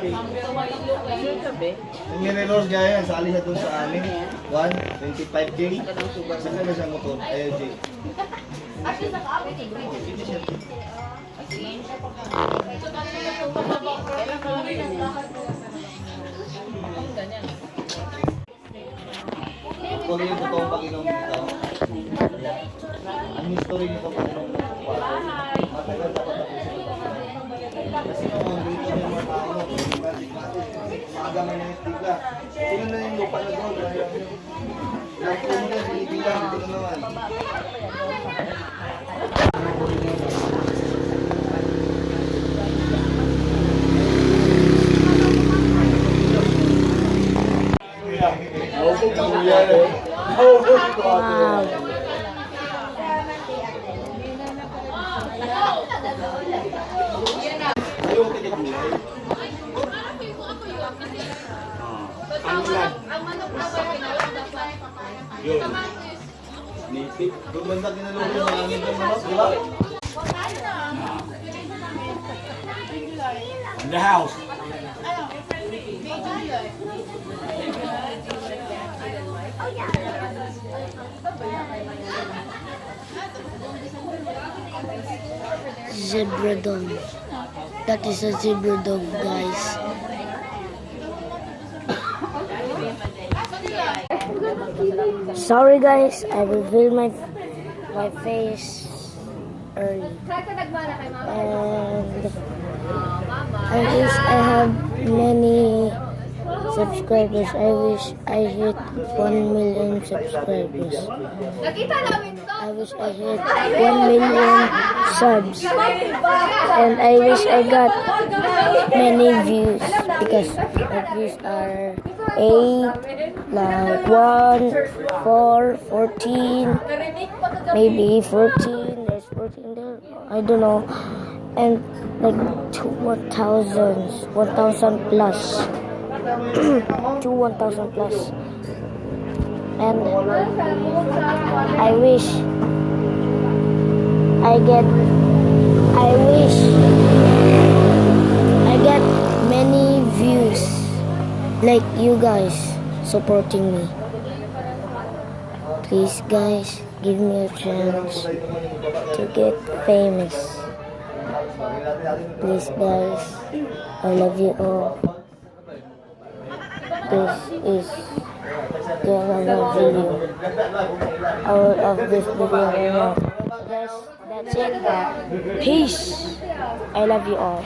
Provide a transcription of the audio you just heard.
Yung mirrors gaya yan, sali siya dun sa amin. 25K. Saan ka na siya motor? Ayaw, J. Kung yung totoong Panginoon dito, ang history nito Panginoon matagal dapat na kasi kung dito yung mga tao, maaga may nangitigla. Sino na yung lupa na doon? Ilang puno na, sinitilang, dito na naman. Wow. Banda kinalulong ng aming manok, di ba? In the house. Zebra dog. That is a zebra dog, guys. Sorry, guys. I reveal my face early. And I wish I have many subscribers. I wish I hit 1 million subscribers. I wish I hit 1 million subs. And I wish I got many views because my views are 8, like 1, 4, 14, maybe 14. There's 14 there. I don't know. And like 1,000 plus. To 1,000 plus. And I wish I get many views like you guys supporting me. Please, guys, give me a chance to get famous. Please, guys, I love you all. This is another video. I will of this video right now. Guys, that's it. Peace. I love you all.